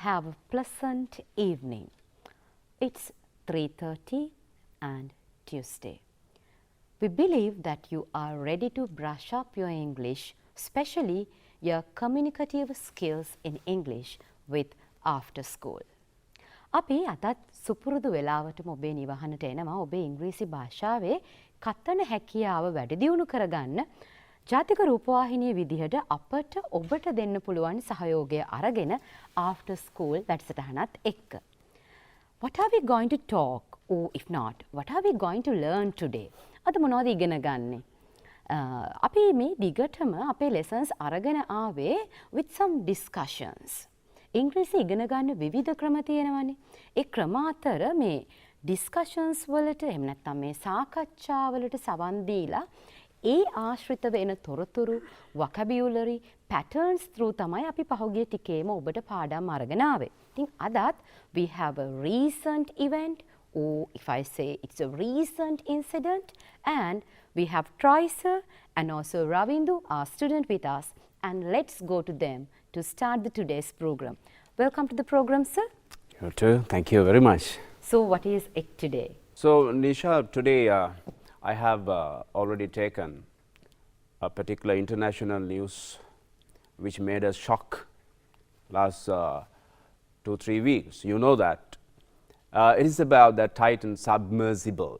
have a pleasant evening. It's 3:30 and Tuesday. We believe that you are ready to brush up your English, especially your communicative skills in English with after school. අපි අදත් සුපුරුදු වෙලාවටම ඔබේ නිවහනට එනවා ඔබේ ඉංග්‍රීසි භාෂාවේ කතන හැකියාව වැඩි දියුණු කරගන්න ජාතික රූපවාහිනිය විදිහට අපට ඔබට දෙන්න පුළුවන් සහයෝගය අරගෙන after school වැඩසටහනත් එක්ක. What are we going to talk, or if not, what are we going to learn today? අද මොනවද ඉගෙන ගන්නේ? අපි මේ දිගටම අපේ lessons අරගෙන ආවේ with some discussions. ඉංග්‍රීසි ඉගෙන ගන්න විවිධ ක්‍රම තියෙනවානේ. ඒ ක්‍රම අතර මේ discussions වලට එහෙම නැත්නම් මේ සාකච්ඡා වලට සවන් දීලා ඒ ආශ්‍රිත වෙන තොරතුරු vocabulary patterns through තමයි අපි පහුගිය ටිකේම ඔබට පාඩම් අරගෙන ආවේ. ඉතින් අදත් we have a recent event, or if I say it's a recent incident, and we have Traisa and also Ravindu, our student with us, and let's go to them to start today's program. Welcome to the program, sir. You too. Thank you very much. So what is it today? So Nisha, today I have already taken a particular international news which made us shock last 2-3 weeks. You know that. It is about the Titan submersible.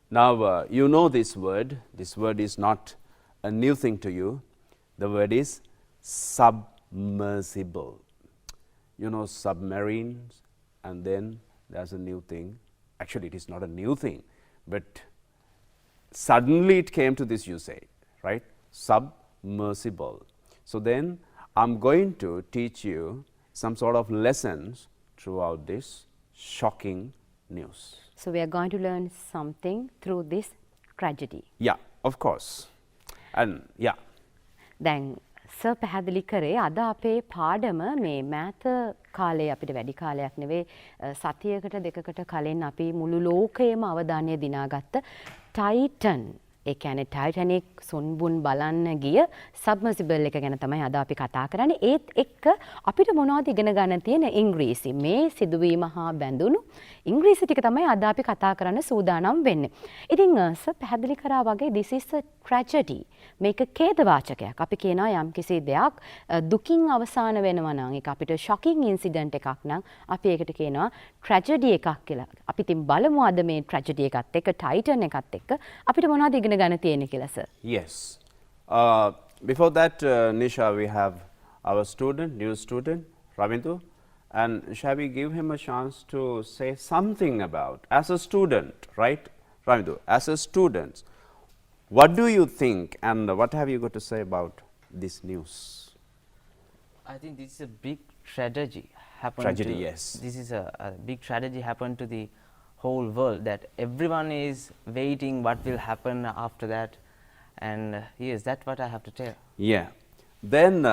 Now you know this word. This word is not a new thing to you. The word is submersible. You know submarines, and then there's a new thing. Actually, it is not a new thing, but suddenly it came to this usage, right? Submersible. So then I'm going to teach you some sort of lessons throughout this shocking news. So we are going to learn something through this tragedy. Yeah, of course. And yeah. දැන් sir පැහැදිලි කරේ අද අපේ පාඩම මේ මෑත කාලේ අපිට වැඩි කාලයක් නෙවෙයි සතියකට දෙකකට කලින් අපි මුළු ලෝකයේම අවධානය දිනාගත්ත ටයිටන් ඒ කියන්නේ ටයිටැනික් සොන්බුන් බලන්න ගිය සබ්මර්සිබල් එක ගැන තමයි අද අපි කතා කරන්නේ. ඒත් එක්ක අපිට මොනවද ඉගෙන ගන්න තියෙන ඉංග්‍රීසි මේ සිදුවීම හා බැඳුණු ඉංග්‍රීසි ටික තමයි අද අපි කතා කරන්න සූදානම් වෙන්නේ. ඉතින් සර් පැහැදිලි කරා වගේ this is a tragedy. මේක ඛේදවාචකයක්. අපි කියනවා යම්කිසි දෙයක් දුකින් අවසාන වෙනවා නම් ඒක අපිට shocking incident එකක් නම් අපි ඒකට කියනවා tragedy එකක් කියලා. අපි ඉතින් බලමු අද මේ tragedy එකත් එක්ක ටයිටන් එකත් එක්ක අපිට මොනවද ඉගෙන ගන්න තියෙන්නේ කියලා sir. Yes. Before that, Nisha, we have our student, new student, Ravindu, and shall we give him a chance to say something about, as a student, right, Ravindu, as a student, what do you think and what have you got to say about this news? I think this is a big tragedy happened. Tragedy, yes. This is a big tragedy happened to the whole world, that everyone is waiting what will happen after that, and yes, that's what I have to tell. Yeah. Then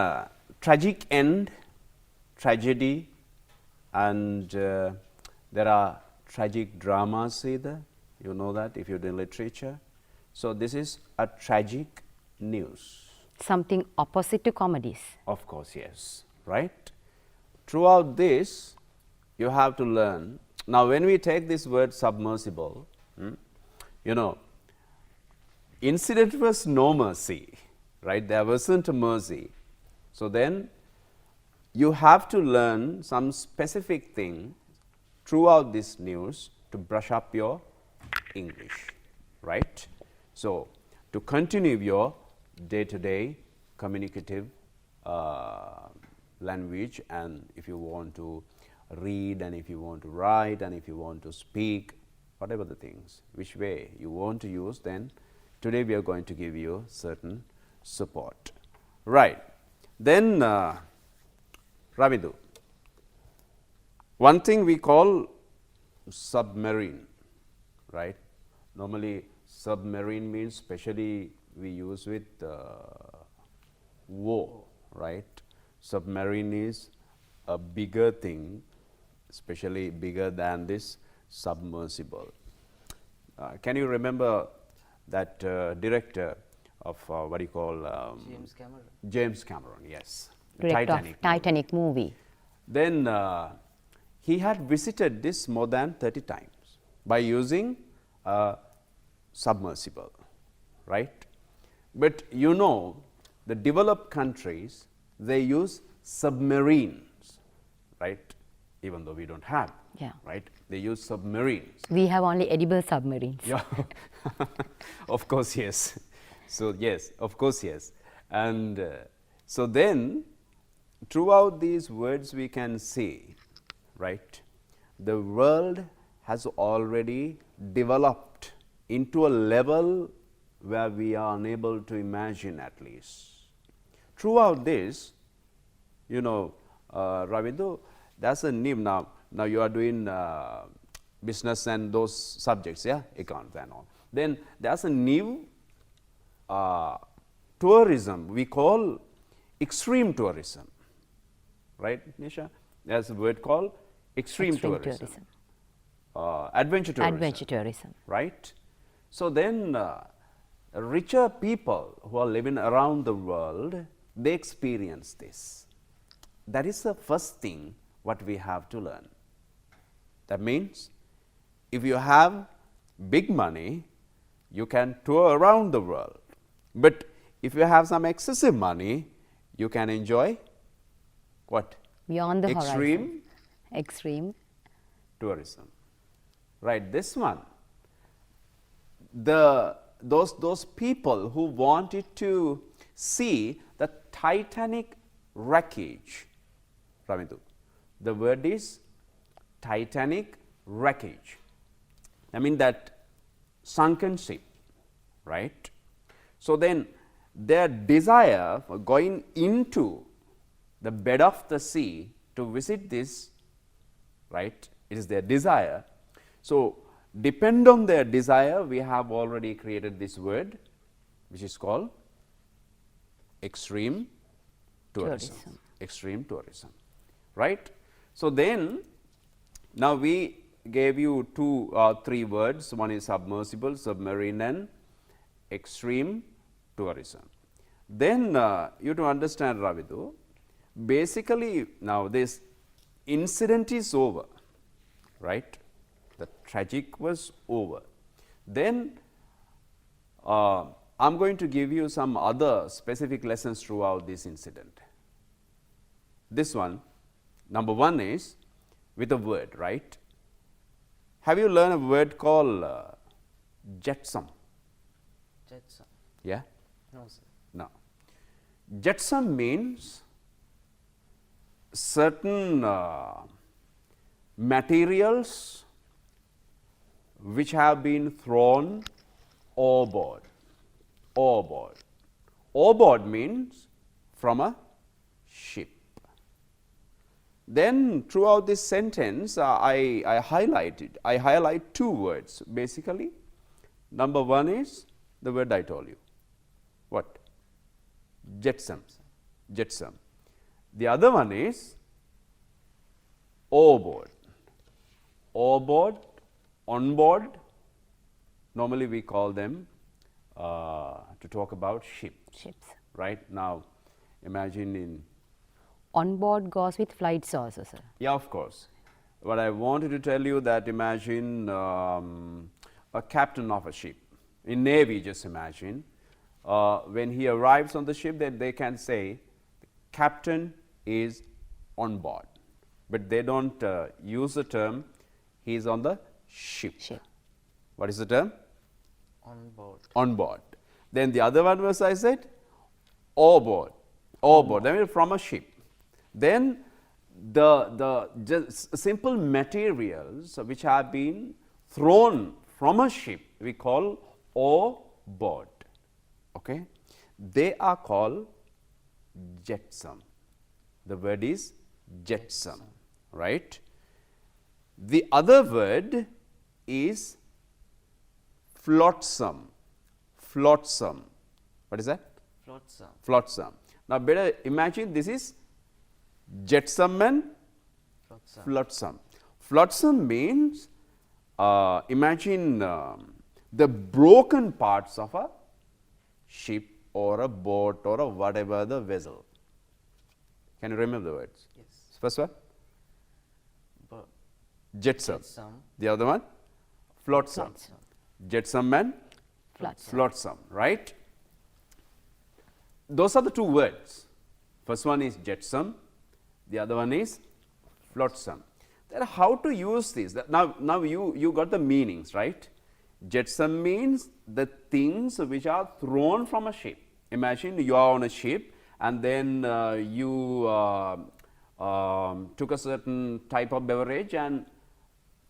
tragic end, tragedy, and there are tragic dramas either. You know that if you're in literature. So this is a tragic news. Something opposite to comedies. Of course, yes. Right? Throughout this, you have to learn. Now, when we take this word submersible, you know, incident was no mercy, right? There wasn't a mercy. So then, you have to learn some specific thing throughout this news to brush up your English, right? So, to continue your day-to-day communicative language, and if you want to read, and if you want to write, and if you want to speak, whatever the things, which way you want to use, then today we are going to give you certain support. Right. Then Ravindu, one thing we call submarine, right? Normally submarine means specially we use with war, right? Submarine is a bigger thing, especially bigger than this submersible. Can you remember that director of what do you call James Cameron. James Cameron, yes. Director of Titanic movie. Then he had visited this more than 30 times by using a submersible, right. But you know, the developed countries, they use submarines, right, even though we do not have, Yeah. right, they use submarines. We have only edible submarines. Yeah, of course, yes. So, yes, of course, yes. And so, then throughout these words we can see, right, the world has already developed into a level where we are unable to imagine at least. Throughout this, you know, Ravindu, that is a new now you are doing business and those subjects, yeah, accounts and all. Then there is a new tourism we call extreme tourism, right, Nisha? There is a word called extreme tourism. Adventure tourism. Adventure tourism. Right. So, then richer people who are living around the world, they experience this. That is the first thing what we have to learn. That means, if you have big money, you can tour around the world, but if you have some excessive money, you can enjoy what? Beyond the extreme horizon. Extreme tourism, right. This one, those people who wanted to see the Titanic wreckage, Ravindu, the word is Titanic wreckage. I mean that sunken ship, right. So, then their desire for going into the bed of the sea to visit this, right, it is their desire. So, depend on their desire, we have already created this word which is called extreme tourism. Extreme tourism, right. So, then now we gave you 2 or 3 words, one is submersible, submarine and extreme tourism. Then you to understand, Ravidu, basically now this incident is over, right, the tragic was over. Then I am going to give you some other specific lessons throughout this incident. This one, number 1 is with a word, right. Have you learned a word called jetsam? Jetsam. Yeah? No, sir. No. Jetsam means certain materials which have been thrown overboard. Overboard. Overboard means from a ship. Then throughout this sentence, I highlight 2 words basically. Number 1 is the word I told you. What? Jetsam. Jetsam. The other one is overboard. Overboard, onboard, normally we call them to talk about ships. Right. Now, imagine in on board goes with flights also, sir. Yeah, of course. What I wanted to tell you that imagine a captain of a ship. In Navy, just imagine when he arrives on the ship, that they can say captain is on board, but they do not use the term he is on the ship. What is the term? On board. On board. Then the other one was I said overboard. Overboard. That means from a ship. Then the just simple materials which have been thrown from a ship we call overboard. Okay. They are called jetsam. The word is jetsam, right. The other word is flotsam. Flotsam. What is that? Flotsam. Flotsam. Now, better imagine this is jetsam and flotsam. Flotsam means imagine the broken parts of a ship or a boat or a whatever the vessel. Can you remember the words? Yes. First one? Jetsam. Jetsam. The other one? Flotsam. Flotsam. Jetsam and Flotsam. flotsam, right? Those are the two words. First one is jetsam, the other one is flotsam. Then how to use this? Now you got the meanings, right? Jetsam means the things which are thrown from a ship. Imagine you are on a ship and then you took a certain type of beverage and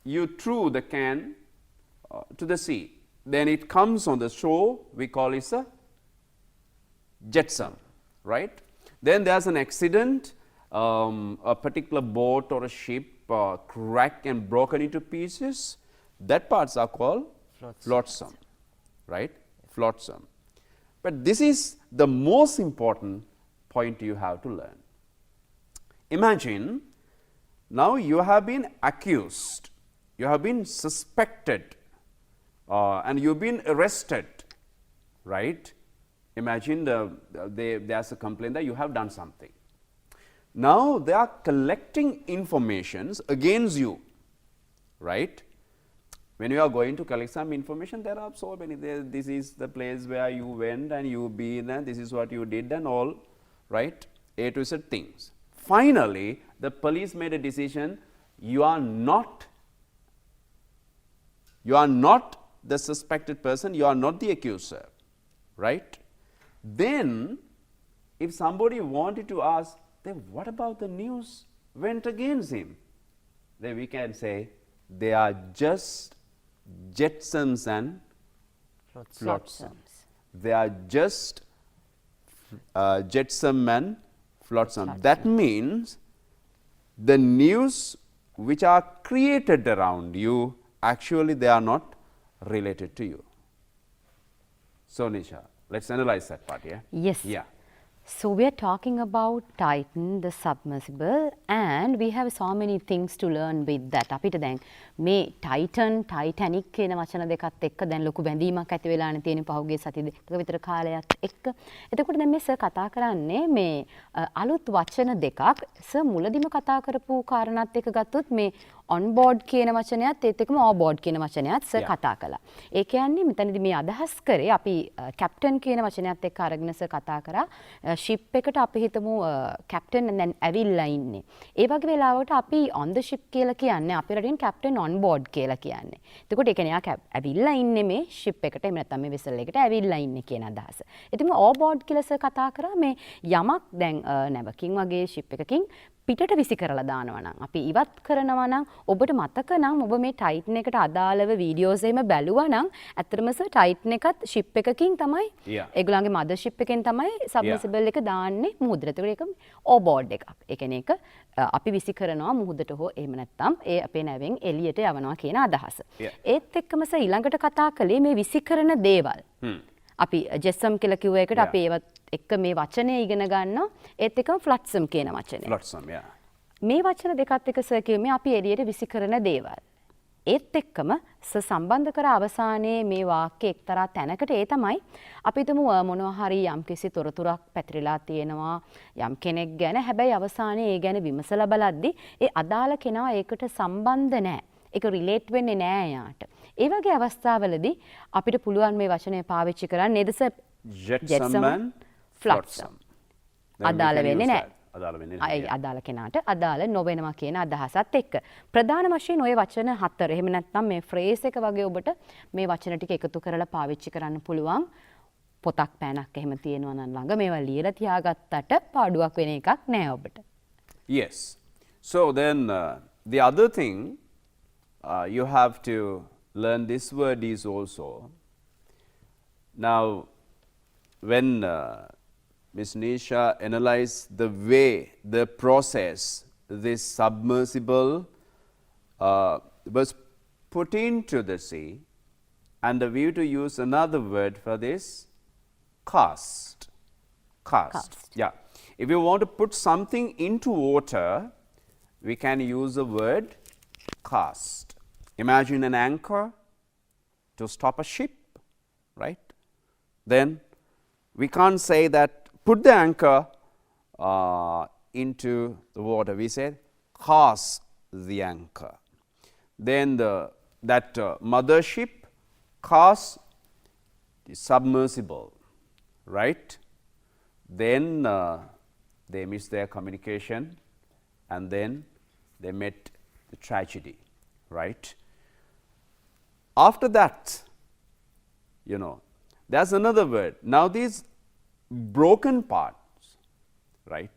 you threw the can to the sea. Then it comes on the shore, we call it a jetsam, right? Then there is an accident, a particular boat or a ship cracked and broken into pieces. That parts are called flotsam, right? Flotsam. But this is the most important point you have to learn. Imagine now you have been accused, you have been suspected and you have been arrested, right? Imagine there is a complaint that you have done something. Now they are collecting informations against you, right? When you are going to collect some information, there are so many. This is the place where you went and you been and this is what you did and all, right? A to Z things. Finally, the police made a decision. You are not the suspected person. You are not the accuser, right? Then, if somebody wanted to ask, then what about the news went against him? Then we can say they are just jetsams and flotsams. They are just jetsam and flotsam. That means the news which are created around you, actually they are not related to you. So, Nisha, let's analyze that part, yeah? Yes. Yeah. So we are talking about Titan, the submersible, and we have so many things to learn with that. අපිට දැන් මේ Titan, Titanic කියන වචන දෙකත් එක්ක දැන් ලොකු බැඳීමක් ඇති වෙලානේ තියෙන පහුගිය සති දෙකක විතර කාලයක් එක්ක. එතකොට දැන් මේ සර් කතා කරන්නේ මේ අලුත් වචන දෙකක්. සර් මුලදිම කතා කරපු කාරණාත් එක්ක ගත්තොත් මේ on board කියන වචනයත් ඒත් එක්කම off board කියන වචනයත් සර් කතා කළා. ඒ කියන්නේ මෙතනදී මේ අදහස් කරේ අපි captain කියන වචනයත් එක්ක අරගෙන සර් කතා කරා. ship එකට අපි හිතමු captain දැන් ඇවිල්ලා ඉන්නේ. ඒ වගේ වෙලාවට අපි on the ship කියලා කියන්නේ අපි රටින් captain on board කියලා කියන්නේ. එතකොට ඒ කියන්නේ යා ඇවිල්ලා ඉන්නේ මේ ship එකට එහෙම නැත්නම් මේ vessel එකට ඇවිල්ලා ඉන්නේ කියන අදහස. ඉතින් off board කියලා සර් කතා කරා මේ යමක් දැන් නැවකින් වගේ ship එකකින් පිටට විසි කරලා දානවා නම් අපි ඉවත් කරනවා නම් ඔබට මතක නම් ඔබ මේ Titan එකට අදාළව වීඩියෝස් එහෙම බැලුවා නම් ඇත්තටම සර් Titan එකත් ship එකකින් තමයි ඒගොල්ලන්ගේ mother ship එකෙන් තමයි submersible එක දාන්නේ මුහුදට. ඒකට ඒක overboard එකක්. ඒ කියන්නේ ඒක අපි විසි කරනවා මුහුදට හෝ එහෙම නැත්නම් ඒ අපේ නැවෙන් එළියට යවනවා කියන අදහස. ඒත් එක්කම සර් ඊළඟට කතා කළේ මේ විසි කරන දේවල්. අපි ජෙස්සම් කියලා කිව්ව එකට අපි ඒවත් එක්ක මේ වචනය ඉගෙන ගන්නවා. ඒත් එක්කම ෆ්ලොට්සම් කියන වචනේ. Flotsam, yeah. මේ වචන දෙකත් එක්ක සර් කිව්වේ අපි එළියට විසි කරන දේවල්. ඒත් එක්කම සර් සම්බන්ධ කර අවසානයේ මේ වාක්‍ය එක්තරා තැනකට ඒ තමයි අපි හිතමු මොනවා හරි යම්කිසි තොරතුරක් පැතිරලා තියෙනවා යම් කෙනෙක් ගැන. හැබැයි අවසානයේ ඒ ගැන විමසලා බලද්දි ඒ අදාළ කෙනා ඒකට සම්බන්ධ නැහැ. ඒක රිලේට් වෙන්නේ නැහැ යාට. ඒ වගේ අවස්ථාවලදී අපිට පුළුවන් මේ වචනය පාවිච්චි කරන්න නේද සර්? Jetsam and flotsam. අදාළ වෙන්නේ නැහැ. අදාළ වෙන්නේ නැහැ. අදාළ කෙනාට අදාළ නොවෙනවා කියන අදහසත් එක්ක. ප්‍රධාන වශයෙන් ওই වචන හතර එහෙම නැත්නම් මේ ෆ්‍රේස් එක වගේ ඔබට මේ වචන ටික එකතු කරලා පාවිච්චි කරන්න පුළුවන්. පොතක් පෑනක් එහෙම තියෙනවා නම් ළඟ මේවා ලියලා තියාගත්තට පාඩුවක් වෙන එකක් නෑ ඔබට. Yes. So then the other thing you have to learn this word is also, now when Ms. Nisha analyzed the way, the process, this submersible was put into the sea, and the view to use another word for this, cast. Yeah. If you want to put something into water, we can use the word cast. Imagine an anchor to stop a ship, right? Then we can't say that put the anchor into the water. We say cast the anchor. then that mothership cast the submersible, right? Then they missed their communication, and then they met the tragedy, right? After that, you know, there's another word. Now these broken parts, right,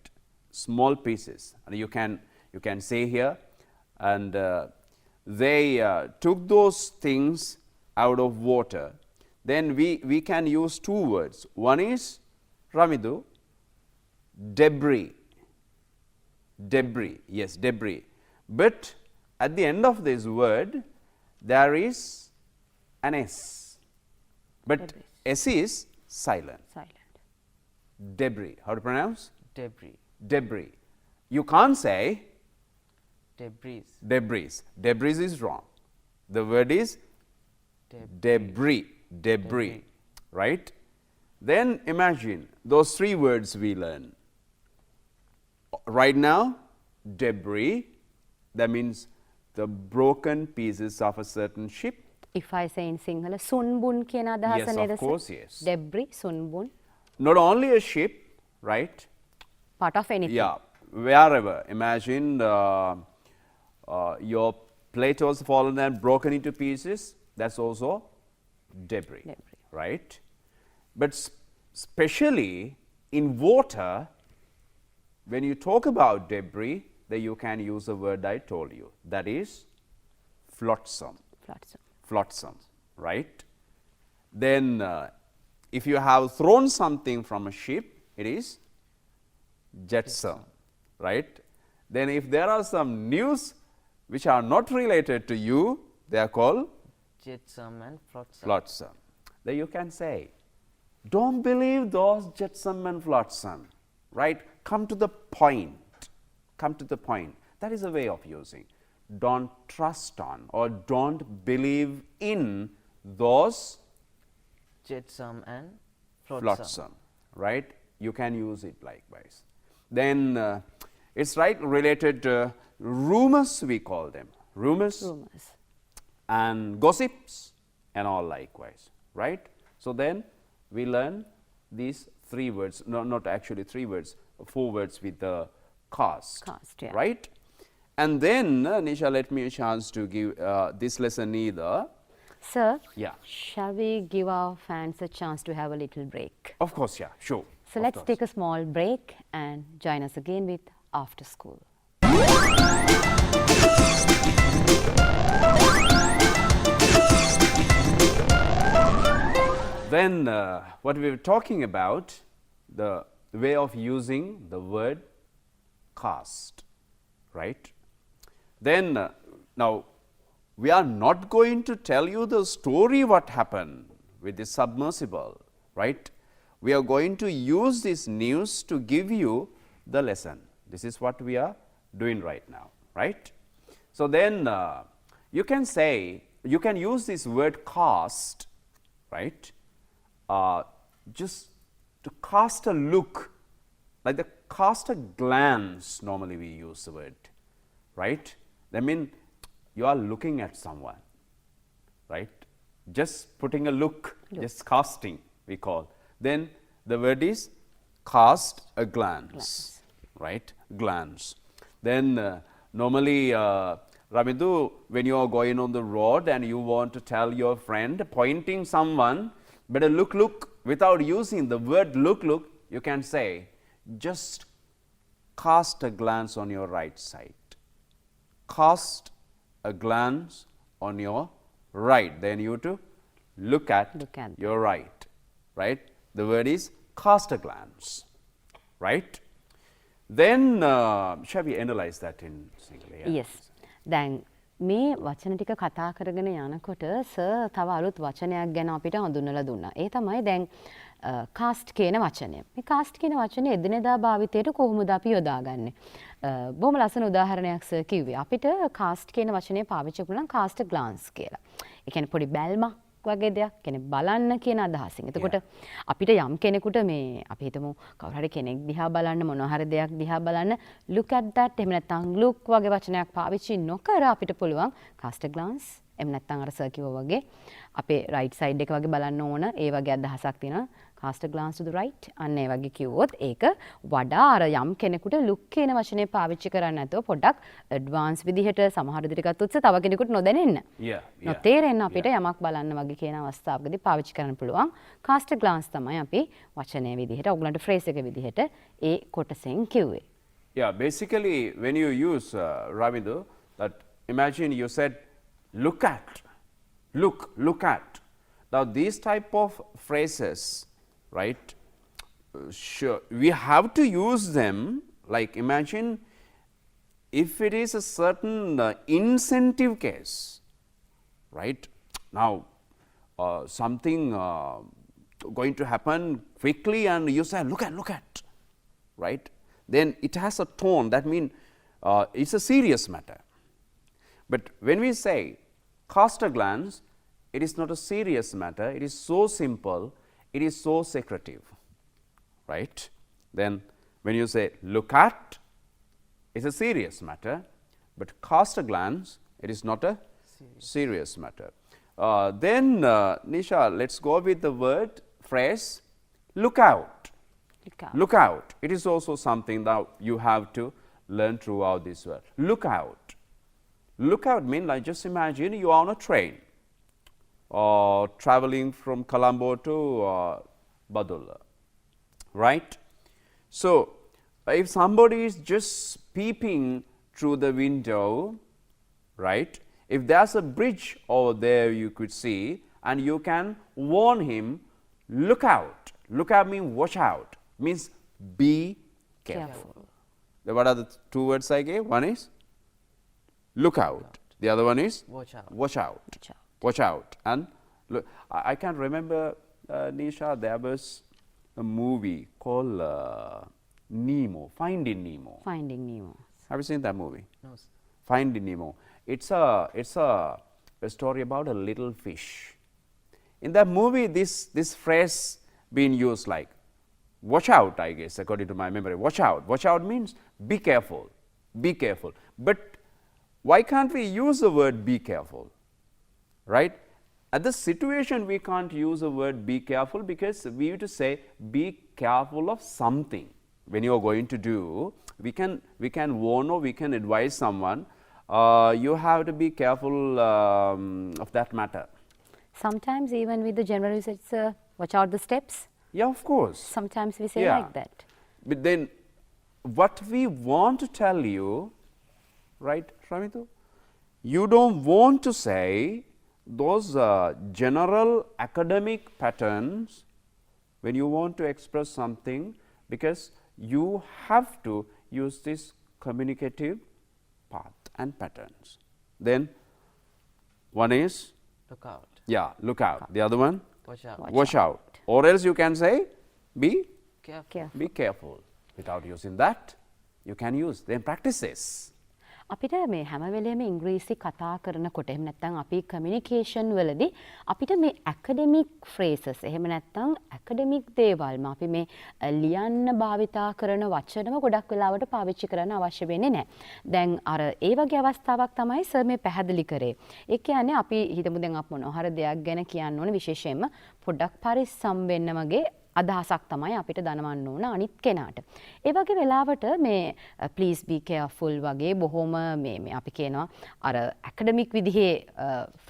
small pieces, and you can say here, and they took those things out of water. Then we can use two words. One is, Ramidu, debris. Debris, yes, debris. But at the end of this word, there is an S. But Debris. S is silent. Silent. Debris. How to pronounce? Debris. Debris. You can't say Debris. debris. Debris is wrong. The word is debris. Debris. Right? Then imagine those three words we learn. Right now, debris, that means the broken pieces of a certain ship. If I say in Sinhala, sunbun කියන අදහස Yes, නේද? of course, yes. Debris, sunbun, Not only a ship, right? part of anything. Yeah, wherever. Imagine your plate was fallen and broken into pieces. That's also debris, Debris. right? But especially in water, when you talk about debris, then you can use the word I told you. That is flotsam. Flotsam. Flotsam, right? Then if you have thrown something from a ship, it is jetsam, right? Then if there are some news which are not related to you, they are called Jetsam and flotsam. flotsam. Then you can say, don't believe those jetsam and flotsam, right? Come to the point. Come to the point. That is a way of using. Don't trust on or don't believe in those Jetsam and flotsam. flotsam, right? You can use it likewise. Then it's right related to rumors, we call them. Rumors Rumors. and gossips and all likewise, right? So then we learn these three words, no, not actually three words, four words with the cast, Cast, yeah. right? And then, Nisha, let me a chance to give this lesson either. Sir, Yeah. shall we give our fans a chance to have a little break? Of course, yeah, sure. So of let's course. take a small break and join us again with After School. Then what we were talking about, the way of using the word cast, right? Then now we are not going to tell you the story what happened with the submersible, right? We are going to use this news to give you the lesson. This is what we are doing right now, right? So then you can say, you can use this word cast, right? Just to cast a look, like the cast a glance, normally we use the word, right? That means you are looking at someone, right? Just putting a look, just casting, we call. Then the word is cast a glance, right? Glance. Then normally, Ramidu, when you are going on the road and you want to tell your friend, pointing someone, better look, without using the word look, you can say, just cast a glance on your right side. Cast a glance on your right. Then you to look at your right, right? The word is cast a glance, right? Then shall we analyze that in single? Yeah. Yes. දැන් මේ වචන ටික කතා කරගෙන යනකොට sir තව අලුත් වචනයක් ගැන අපිට හඳුන්වලා දුන්නා. ඒ තමයි දැන් කාස්ට් කියන වචනය. මේ කාස්ට් කියන වචනේ එදිනෙදා භාවිතයට කොහොමද අපි යොදාගන්නේ? බොහොම ලස්සන උදාහරණයක් සර් කිව්වේ. අපිට කාස්ට් කියන වචනේ පාවිච්චි කරලා කාස්ට් ග්ලාන්ස් කියලා. ඒ කියන්නේ පොඩි බැල්මක් වගේ දෙයක් කෙනෙක් බලන්න කියන අදහසින්. එතකොට අපිට යම් කෙනෙකුට මේ අපි හිතමු කවුරු හරි කෙනෙක් දිහා බලන්න මොනවා හරි දෙයක් දිහා බලන්න look at that එහෙම නැත්නම් look වගේ වචනයක් පාවිච්චි නොකර අපිට පුළුවන් cast a glance එහෙම නැත්නම් අර සර් කිව්වා වගේ අපේ right side එක වගේ බලන්න ඕන ඒ වගේ අදහසක් තියෙනවා cast a glance to the right අන්න ඒ වගේ කිව්වොත් ඒක වඩා අර යම් කෙනෙකුට look කියන වචනේ පාවිච්චි කරන්නේ නැතුව පොඩ්ඩක් advance විදිහට සමහර විදිහට ගත්තොත් තව කෙනෙකුට නොදැනෙන්න. නොතේරෙන්න අපිට යමක් බලන්න වගේ කියන අවස්ථාවකදී පාවිච්චි කරන්න පුළුවන් cast a glance තමයි අපි වචනේ විදිහට ඔයගලන්ට phrase එක විදිහට ඒ කොටසෙන් කිව්වේ. Yeah, basically when you use Ravindu, that imagine you said look at, look at. Now these type of phrases, right, sure, we have to use them, like imagine if it is a certain incentive case, right. Now something going to happen quickly and you say look at, right, then it has a tone that means it's a serious matter. But when we say cast a glance, it is not a serious matter, it is so simple, it is so secretive, right. Then when you say look at, it is a serious matter, but cast a glance, it is not a serious matter. Then Nisha, let us go with the word phrase look out. Look out. It is also something that you have to learn throughout this word. Look out. Look out means, like, just imagine you are on a train or traveling from Colombo to Badulla, right. So if somebody is just peeping through the window, right, if there is a bridge over there you could see and you can warn him, look out. Look out means watch out, means be careful. What are the two words I gave? One is look out, the other one is Watch out. Watch out. Watch out. And look, I can remember, Nisha, there was a movie called Nemo, Finding Nemo. Finding Nemo. Have you seen that movie? No, sir. Finding Nemo. It's a story about a little fish. In that movie, this phrase being used like watch out, I guess, according to my memory. Watch out. Watch out means be careful. Be careful. But why can't we use the word be careful, right? At the situation we can't use the word be careful because we have to say be careful of something. When you are going to do, we can warn or we can advise someone, you have to be careful of that matter. Sometimes even with the general usage, watch out the steps. Yeah, of course. Sometimes we say like that. But then what we want to tell you, right, Ramitu, you don't want to say those general academic patterns when you want to express something, because you have to use this communicative path and patterns. Then one is Look out. look out. The other one, Watch out. watch out. Or else you can say be Careful. be careful. Without using that, you can use, then practice this. අපිට මේ හැම වෙලේම ඉංග්‍රීසි කතා කරනකොට එහෙම නැත්නම් අපි කමියුනිකේෂන් වලදී අපිට මේ ඇකඩමික් ෆ්‍රේසස් එහෙම නැත්නම් ඇකඩමික් දේවල්ම අපි මේ ලියන්න භාවිතා කරන වචනම ගොඩක් වෙලාවට පාවිච්චි කරන්න අවශ්‍ය වෙන්නේ නැහැ. දැන් අර ඒ වගේ අවස්ථාවක් තමයි සර් මේ පැහැදිලි කරේ. ඒ කියන්නේ අපි හිතමු දැන් අප මොනවා හරි දෙයක් ගැන කියන්න ඕනේ විශේෂයෙන්ම පොඩ්ඩක් පරිස්සම් වෙන්න වගේ අදහසක් තමයි අපිට දනවන්න ඕන අනිත් කෙනාට. ඒ වගේ වෙලාවට මේ please be careful වගේ බොහොම මේ අපි කියනවා අර ඇකඩමික් විදිහේ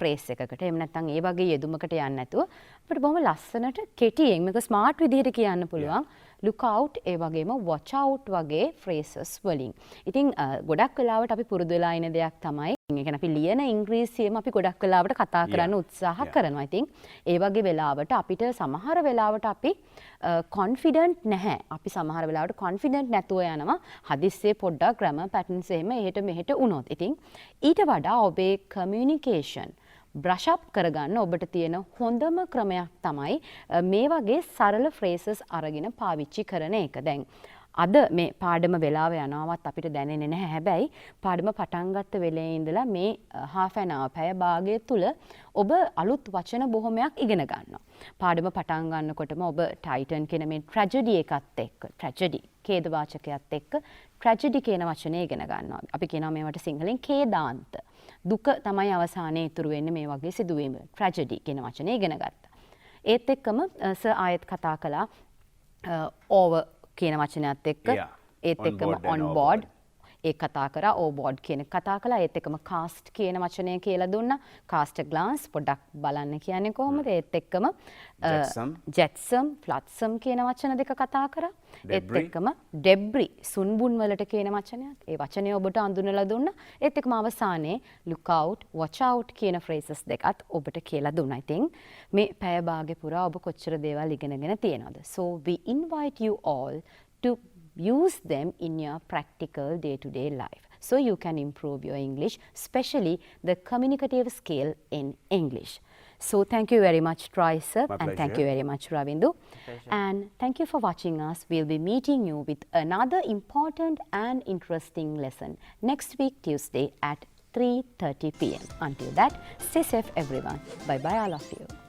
ෆ්‍රේස් එකකට එහෙම නැත්නම් ඒ වගේ යෙදුමකට යන්නේ නැතුව අපිට බොහොම ලස්සනට කෙටියෙන් මේක ස්මාර්ට් විදිහට කියන්න පුළුවන්. look out ඒ වගේම watch out වගේ phrases වලින්. ඉතින් ගොඩක් වෙලාවට අපි පුරුදු වෙලා ඉන දෙයක් තමයි ඒ කියන්නේ අපි ලියන ඉංග්‍රීසියෙම අපි ගොඩක් වෙලාවට කතා කරන්න උත්සාහ කරනවා. ඉතින් ඒ වගේ වෙලාවට අපිට සමහර වෙලාවට අපි confident නැහැ. අපි සමහර වෙලාවට confident නැතුව යනවා. හදිස්සියේ පොඩ්ඩක් grammar patterns එහෙම එහෙට මෙහෙට වුණොත්. ඉතින් ඊට වඩා ඔබේ communication brush up කරගන්න ඔබට තියෙන හොඳම ක්‍රමයක් තමයි මේ වගේ සරල phrases අරගෙන පාවිච්චි කරන එක. දැන් අද මේ පාඩම වෙලාව යනවත් අපිට දැනෙන්නේ නැහැ. හැබැයි පාඩම පටන් ගත්ත වෙලේ ඉඳලා මේ half an hour පැය භාගය තුල ඔබ අලුත් වචන බොහොමයක් ඉගෙන ගන්නවා. පාඩම පටන් ගන්නකොටම ඔබ Titan කියන මේ tragedy එකත් එක්ක tragedy ඛේද වාචකයත් එක්ක tragedy කියන වචනේ ඉගෙන ගන්නවා. අපි කියනවා මේවට සිංහලෙන් ඛේදාන්ත. දුක තමයි අවසානයේ ඉතුරු වෙන්නේ මේ වගේ සිදුවීම. tragedy කියන වචනේ ඉගෙන ගත්තා. ඒත් එක්කම සර් ආයෙත් කතා කළා over කියන වචනයත් එක්ක ඒත් එක්කම on board ඒ කතා කරා overboard කියන කතා කළා ඒත් එක්කම cast කියන වචනය කියලා දුන්නා cast a glance පොඩ්ඩක් බලන්න කියන්නේ කොහොමද ඒත් එක්කම jetsam flotsam කියන වචන දෙක කතා කරා ඒත් එක්කම debris සුන්බුන් වලට කියන වචනයක් ඒ වචනය ඔබට අඳුනලා දුන්නා ඒත් එක්කම අවසානයේ look out watch out කියන phrases දෙකත් ඔබට කියලා දුන්නා. ඉතින් මේ පැය භාගෙ පුරා ඔබ කොච්චර දේවල් ඉගෙනගෙන තියෙනවද? So we invite you all to use them in your practical day-to-day life so you can improve your English, especially the communicative skill in English. So thank you very much, Troy sir, and thank you very much, Ravindu. And thank you for watching us. We'll be meeting you with another important and interesting lesson next week, Tuesday at 3:30 p.m. Until that, stay safe everyone. Bye-bye all of you.